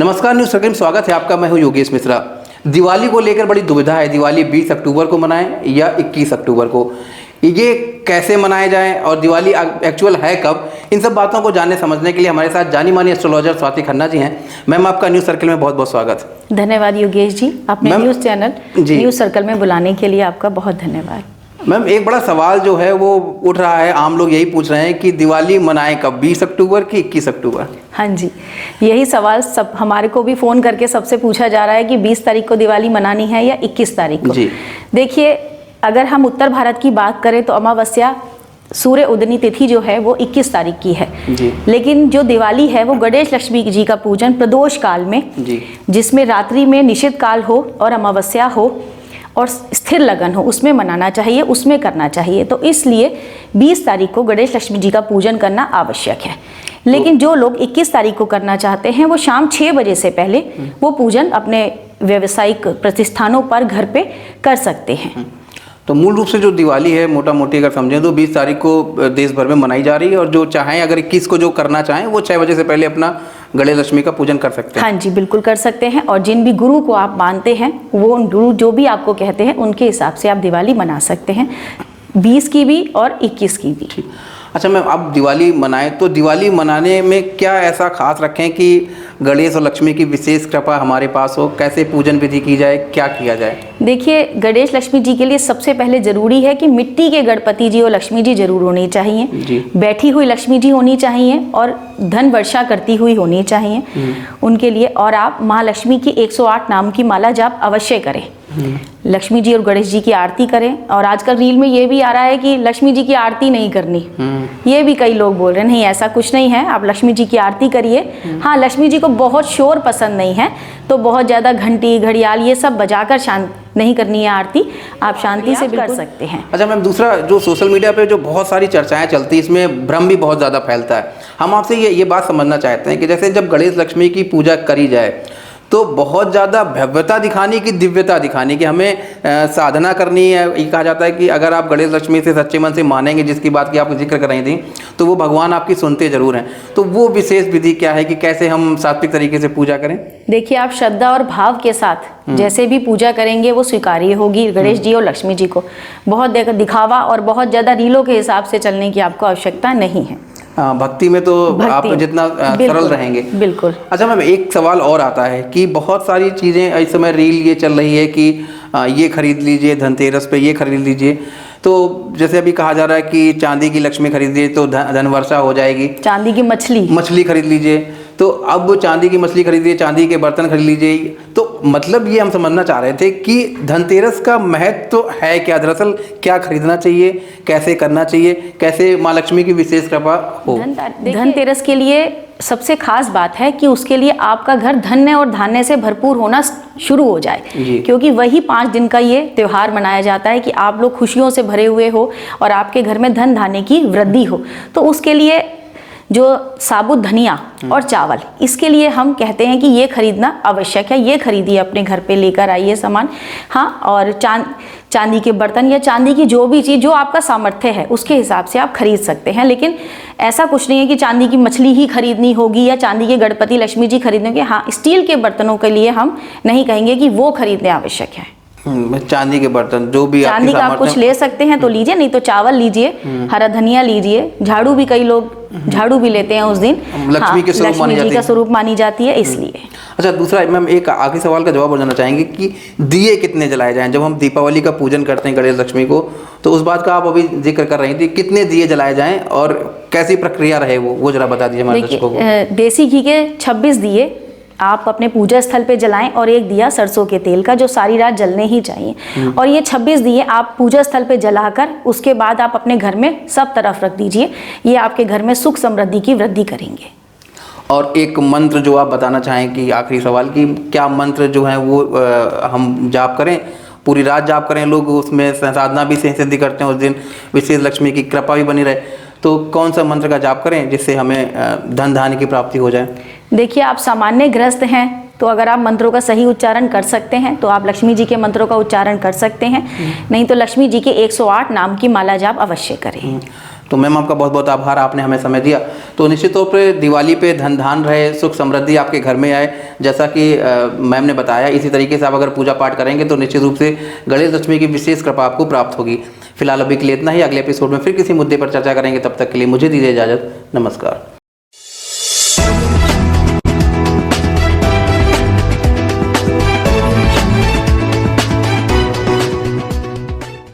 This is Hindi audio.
नमस्कार, न्यूज़ सर्कल में स्वागत है आपका। मैं हूं योगेश मिश्रा। दिवाली को लेकर बड़ी दुविधा है। दिवाली 20 अक्टूबर को मनाएं या 21 अक्टूबर को, ये कैसे मनाए जाएं और दिवाली एक्चुअल है कब, इन सब बातों को जानने समझने के लिए हमारे साथ जानी मानी एस्ट्रोलॉजर स्वाति खन्ना जी हैं। मैम, आपका न्यूज़ सर्कल में बहुत बहुत स्वागत। धन्यवाद योगेश जी, अपने न्यूज़ चैनल न्यूज़ सर्कल में बुलाने के लिए आपका बहुत धन्यवाद। मैम, एक बड़ा सवाल जो है वो उठ रहा है, आम लोग यही पूछ रहे हैं कि दिवाली मनाएं कब, 20 अक्टूबर की 21 अक्टूबर? हाँ जी, यही सवाल सब हमारे को भी फ़ोन करके सबसे पूछा जा रहा है कि 20 तारीख को दिवाली मनानी है या 21 तारीख को। जी देखिए, अगर हम उत्तर भारत की बात करें तो अमावस्या सूर्य उदनी तिथि जो है वो 21 तारीख की है जी। लेकिन जो दिवाली है वो गणेश लक्ष्मी जी का पूजन प्रदोष काल में जी, जिसमें रात्रि में निषिद्ध काल हो और अमावस्या हो और स्थिर लगन हो, उसमें मनाना चाहिए, उसमें करना चाहिए। तो इसलिए 20 तारीख को गणेश लक्ष्मी जी का पूजन करना आवश्यक है। लेकिन जो लोग 21 तारीख को करना चाहते हैं वो शाम 6 बजे से पहले वो पूजन अपने व्यावसायिक प्रतिष्ठानों पर घर पे कर सकते हैं। तो मूल रूप से जो दिवाली है, मोटा मोटी अगर समझें तो 20 तारीख को देश भर में मनाई जा रही है और जो चाहें, अगर 21 को जो करना चाहें वो 6 बजे से पहले अपना गणेश लक्ष्मी का पूजन कर सकते हैं। हाँ जी, बिल्कुल कर सकते हैं। और जिन भी गुरु को आप मानते हैं, वो गुरु जो भी आपको कहते हैं उनके हिसाब से आप दिवाली मना सकते हैं, 20 की भी और 21 की भी। अच्छा मैम, आप दिवाली मनाएं तो दिवाली मनाने में क्या ऐसा खास रखें कि गणेश और लक्ष्मी की विशेष कृपा हमारे पास हो? कैसे पूजन विधि की जाए, क्या किया जाए? देखिए, गणेश लक्ष्मी जी के लिए सबसे पहले जरूरी है कि मिट्टी के गणपति जी और लक्ष्मी जी जरूर होनी चाहिए जी। बैठी हुई लक्ष्मी जी होनी चाहिए और धन वर्षा करती हुई होनी चाहिए उनके लिए। और आप महालक्ष्मी की 108 नाम की माला जाप अवश्य करें। लक्ष्मी जी और गणेश जी की आरती करें। और आजकल रील में ये भी आ रहा है कि लक्ष्मी जी की आरती नहीं करनी, ये भी कई लोग बोल रहे हैं। नहीं, ऐसा कुछ नहीं है, आप लक्ष्मी जी की आरती करिए। हाँ, लक्ष्मी जी को बहुत शोर पसंद नहीं है, तो बहुत ज़्यादा घंटी घड़ियाल ये सब बजाकर शांत नहीं करनी है आरती, आप शांति से कर सकते हैं। अच्छा मैम, दूसरा जो सोशल मीडिया पे जो बहुत सारी चर्चाएं चलती हैं, इसमें भ्रम भी बहुत ज़्यादा फैलता है। हम आपसे ये बात समझना चाहते हैं कि जैसे जब गणेश लक्ष्मी की पूजा करी जाए तो बहुत ज़्यादा भव्यता दिखाने की, दिव्यता दिखाने की, हमें साधना करनी है। ये कहा जाता है कि अगर आप गणेश लक्ष्मी से सच्चे मन से मानेंगे, जिसकी बात की आप जिक्र कर रही थी, तो वो भगवान आपकी सुनते जरूर हैं। तो वो विशेष विधि क्या है कि कैसे हम सात्विक तरीके से पूजा करें? देखिए, आप श्रद्धा और भाव के साथ जैसे भी पूजा करेंगे वो स्वीकार्य होगी गणेश जी और लक्ष्मी जी को। बहुत दिखावा और बहुत ज़्यादा रीलों के हिसाब से चलने की आपको आवश्यकता नहीं है। भक्ति में तो आप जितना सरल रहेंगे। बिल्कुल। अच्छा मैम, एक सवाल और आता है कि बहुत सारी चीज़ें इस समय रील ये चल रही है कि ये खरीद लीजिए, धनतेरस पे ये खरीद लीजिए। तो जैसे अभी कहा जा रहा है कि चांदी की लक्ष्मी खरीदिए तो धन वर्षा हो जाएगी। चांदी की मछली खरीद लीजिए, तो अब चांदी की मछली खरीदिए, चांदी के बर्तन खरीद लीजिए। तो मतलब ये हम समझना चाह रहे थे कि धनतेरस का महत्व तो है क्या? दरअसल क्या खरीदना चाहिए, कैसे करना चाहिए, कैसे माँ लक्ष्मी की विशेष कृपा हो? धनतेरस के लिए सबसे खास बात है कि उसके लिए आपका घर धन्य और धान्य से भरपूर होना शुरू हो जाए, क्योंकि वही 5 दिन का ये त्योहार मनाया जाता है कि आप लोग खुशियों से भरे हुए हो और आपके घर में धन धान्य की वृद्धि हो। तो उसके लिए जो साबुत धनिया और चावल, इसके लिए हम कहते हैं कि ये खरीदना आवश्यक है। ये खरीदिए, अपने घर पे लेकर आइए सामान। हाँ, और चांदी के बर्तन या चांदी की जो भी चीज़ जो आपका सामर्थ्य है उसके हिसाब से आप खरीद सकते हैं। लेकिन ऐसा कुछ नहीं है कि चांदी की मछली ही खरीदनी होगी या चांदी के गणपति लक्ष्मी जी खरीदने होंगे। हाँ, स्टील के बर्तनों के लिए हम नहीं कहेंगे कि वो खरीदने आवश्यक है। चांदी के बर्तन जो भी चांदी का आप कुछ ले सकते हैं तो लीजिए, नहीं तो चावल लीजिए, हरा धनिया लीजिए, झाड़ू भी कई लोग झाड़ू भी लेते हैं उस दिन। लक्ष्मी के स्वरूप लक्ष्मी जी का स्वरूप मानी जाती है, इसलिए। अच्छा, दूसरा मैम, एक आखिरी सवाल का जवाब जानना चाहेंगे कि दिए कितने जलाए जाएं? जब हम दीपावली का पूजन करते हैं गणेश लक्ष्मी को, तो उस बात का आप अभी जिक्र कर रही थी, कितने दिए जलाए जाएं और कैसी प्रक्रिया रहे वो जरा बता दीजिए हमारे दर्शकों को। देसी घी के 26 दिए आप अपने पूजा स्थल पे जलाएं और 1 दिया सरसों के तेल का, जो सारी रात जलने ही चाहिए। और ये 26 दिए आप पूजा स्थल पे जलाकर उसके बाद आप अपने घर में सब तरफ रख दीजिए। ये आपके घर में सुख समृद्धि की वृद्धि करेंगे। और एक मंत्र जो आप बताना चाहें कि आखिरी सवाल की, क्या मंत्र जो है वो हम जाप करें, पूरी रात जाप करें? लोग उसमें साधना भी सिद्धि करते हैं, उस दिन विशेष लक्ष्मी की कृपा भी बनी रहे, तो कौन सा मंत्र का जाप करें जिससे हमें धन धान्य की प्राप्ति हो जाए? देखिए, आप सामान्य गृहस्थ हैं तो अगर आप मंत्रों का सही उच्चारण कर सकते हैं तो आप लक्ष्मी जी के मंत्रों का उच्चारण कर सकते हैं। नहीं तो लक्ष्मी जी के 108 नाम की माला जाप अवश्य करें। तो मैम आपका बहुत बहुत आभार, आपने हमें समय दिया। तो निश्चित तौर पे दिवाली पे धन धान रहे, सुख समृद्धि आपके घर में आए, जैसा कि मैम ने बताया, इसी तरीके से आप अगर पूजा पाठ करेंगे तो निश्चित रूप से गणेश लक्ष्मी की विशेष कृपा आपको प्राप्त होगी। फिलहाल अभी के लिए इतना ही, अगले एपिसोड में फिर किसी मुद्दे पर चर्चा करेंगे, तब तक के लिए मुझे दीजिए इजाज़त, नमस्कार।